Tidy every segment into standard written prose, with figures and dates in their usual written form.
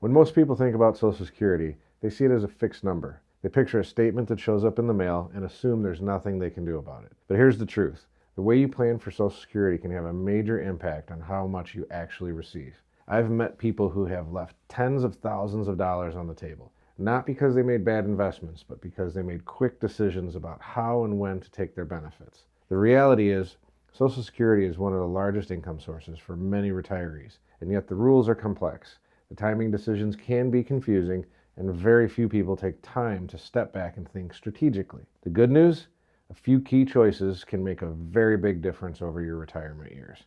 When most people think about Social Security, they see it as a fixed number. They picture a statement that shows up in the mail and assume there's nothing they can do about it. But here's the truth. The way you plan for Social Security can have a major impact on how much you actually receive. I've met people who have left tens of thousands of dollars on the table, not because they made bad investments, but because they made quick decisions about how and when to take their benefits. The reality is, Social Security is one of the largest income sources for many retirees, and yet the rules are complex. The timing decisions can be confusing, and very few people take time to step back and think strategically. The good news? A few key choices can make a very big difference over your retirement years.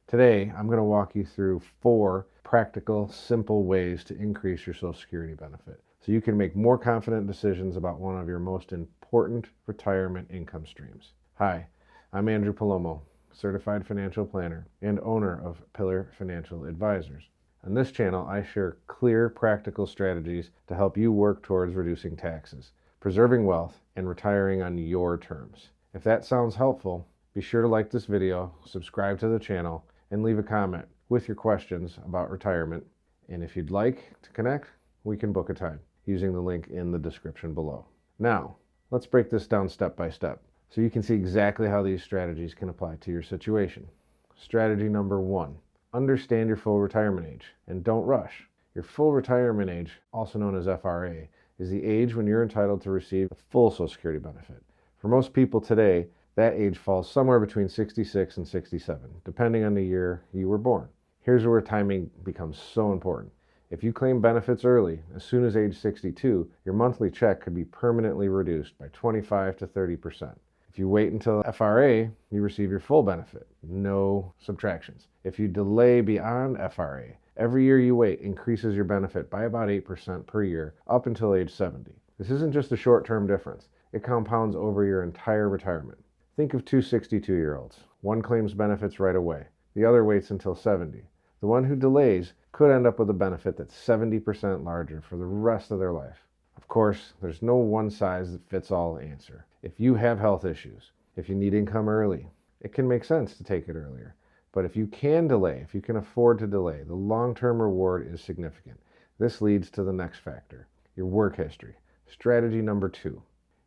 Today, I'm going to walk you through 4 practical, simple ways to increase your Social Security benefit so you can make more confident decisions about one of your most important retirement income streams. Hi, I'm Andrew Palomo, certified financial planner and owner of Pillar Financial Advisors. On this channel, I share clear, practical strategies to help you work towards reducing taxes, preserving wealth, and retiring on your terms. If that sounds helpful, be sure to like this video, subscribe to the channel, and leave a comment with your questions about retirement. And if you'd like to connect, we can book a time using the link in the description below. Now, let's break this down step by step so you can see exactly how these strategies can apply to your situation. Strategy number 1. Understand your full retirement age, and don't rush. Your full retirement age, also known as FRA, is the age when you're entitled to receive the full Social Security benefit. For most people today, that age falls somewhere between 66 and 67, depending on the year you were born. Here's where timing becomes so important. If you claim benefits early, as soon as age 62, your monthly check could be permanently reduced by 25 to 30%. If you wait until FRA, you receive your full benefit, no subtractions. If you delay beyond FRA, every year you wait increases your benefit by about 8% per year up until age 70. This isn't just a short-term difference. It compounds over your entire retirement. Think of 2 62-year-olds. One claims benefits right away. The other waits until 70. The one who delays could end up with a benefit that's 70% larger for the rest of their life. Of course, there's no one-size-fits-all answer. If you have health issues, if you need income early, it can make sense to take it earlier. But if you can delay, if you can afford to delay, the long-term reward is significant. This leads to the next factor, your work history. Strategy number 2,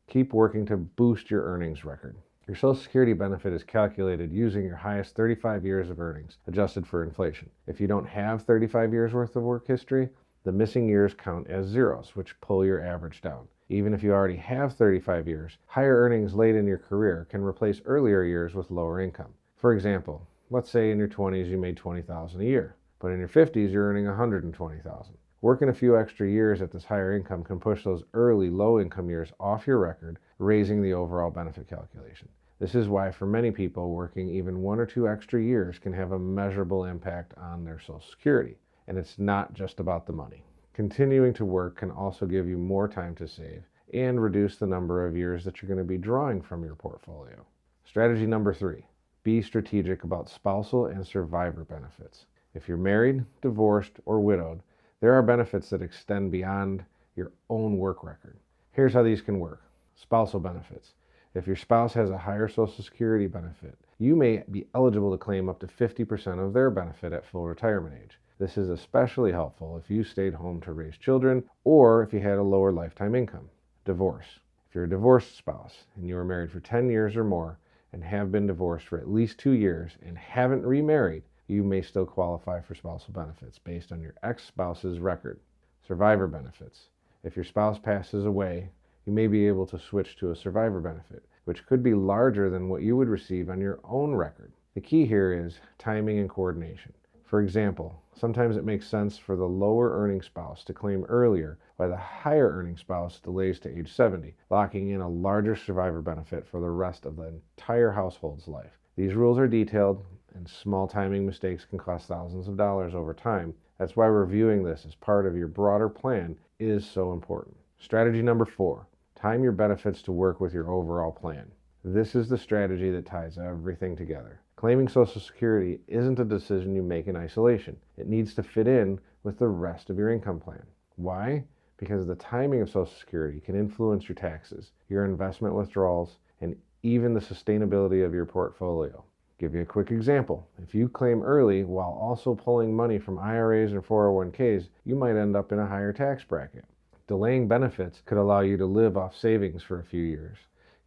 keep working to boost your earnings record. Your Social Security benefit is calculated using your highest 35 years of earnings, adjusted for inflation. If you don't have 35 years worth of work history, the missing years count as zeros, which pull your average down. Even if you already have 35 years, higher earnings late in your career can replace earlier years with lower income. For example, let's say in your 20s you made $20,000 a year, but in your 50s you're earning $120,000. Working a few extra years at this higher income can push those early low-income years off your record, raising the overall benefit calculation. This is why for many people, working even 1 or 2 extra years can have a measurable impact on their Social Security. And it's not just about the money. Continuing to work can also give you more time to save and reduce the number of years that you're going to be drawing from your portfolio. Strategy number 3, be strategic about spousal and survivor benefits. If you're married, divorced, or widowed, there are benefits that extend beyond your own work record. Here's how these can work. Spousal benefits. If your spouse has a higher Social Security benefit, you may be eligible to claim up to 50% of their benefit at full retirement age. This is especially helpful if you stayed home to raise children or if you had a lower lifetime income. Divorce. If you're a divorced spouse and you were married for 10 years or more and have been divorced for at least 2 years and haven't remarried, you may still qualify for spousal benefits based on your ex-spouse's record. Survivor benefits. If your spouse passes away, you may be able to switch to a survivor benefit, which could be larger than what you would receive on your own record. The key here is timing and coordination. For example, sometimes it makes sense for the lower earning spouse to claim earlier while the higher earning spouse delays to age 70, locking in a larger survivor benefit for the rest of the entire household's life. These rules are detailed, and small timing mistakes can cost thousands of dollars over time. That's why reviewing this as part of your broader plan is so important. Strategy number 4, time your benefits to work with your overall plan. This is the strategy that ties everything together. Claiming Social Security isn't a decision you make in isolation. It needs to fit in with the rest of your income plan. Why? Because the timing of Social Security can influence your taxes, your investment withdrawals, and even the sustainability of your portfolio. Give you a quick example. If you claim early while also pulling money from IRAs and 401ks, you might end up in a higher tax bracket. Delaying benefits could allow you to live off savings for a few years,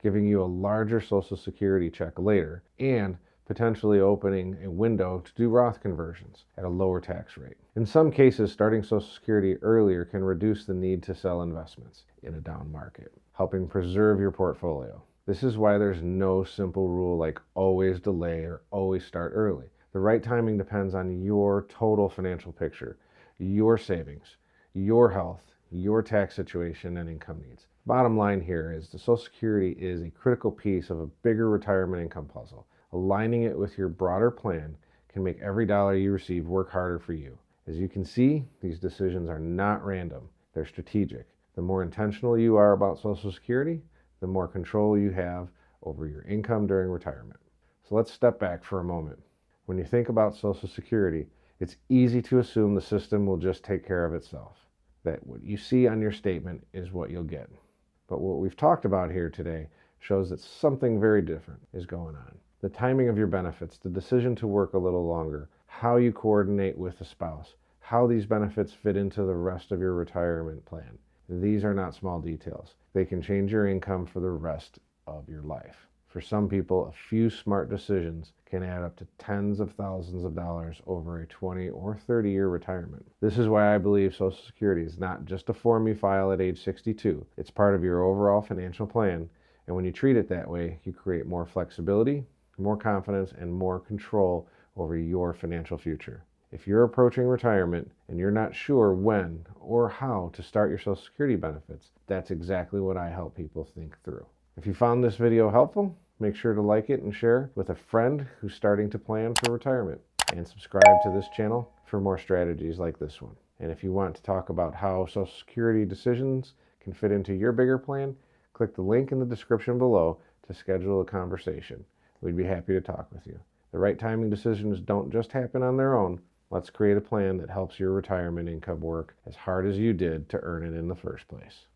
giving you a larger Social Security check later, and potentially opening a window to do Roth conversions at a lower tax rate. In some cases, starting Social Security earlier can reduce the need to sell investments in a down market, helping preserve your portfolio. This is why there's no simple rule like always delay or always start early. The right timing depends on your total financial picture, your savings, your health, your tax situation, and income needs. Bottom line here is the Social Security is a critical piece of a bigger retirement income puzzle. Aligning it with your broader plan can make every dollar you receive work harder for you. As you can see, these decisions are not random, they're strategic. The more intentional you are about Social Security, the more control you have over your income during retirement. So let's step back for a moment. When you think about Social Security, it's easy to assume the system will just take care of itself, that what you see on your statement is what you'll get. But what we've talked about here today shows that something very different is going on. The timing of your benefits, the decision to work a little longer, how you coordinate with a spouse, how these benefits fit into the rest of your retirement plan. These are not small details. They can change your income for the rest of your life. For some people, a few smart decisions can add up to tens of thousands of dollars over a 20 or 30-year retirement. This is why I believe Social Security is not just a form you file at age 62. It's part of your overall financial plan, and when you treat it that way, you create more flexibility, more confidence, and more control over your financial future. If you're approaching retirement and you're not sure when or how to start your Social Security benefits, that's exactly what I help people think through. If you found this video helpful, make sure to like it and share with a friend who's starting to plan for retirement, and subscribe to this channel for more strategies like this one. And if you want to talk about how Social Security decisions can fit into your bigger plan, click the link in the description below to schedule a conversation. We'd be happy to talk with you. The right timing decisions don't just happen on their own. Let's create a plan that helps your retirement income work as hard as you did to earn it in the first place.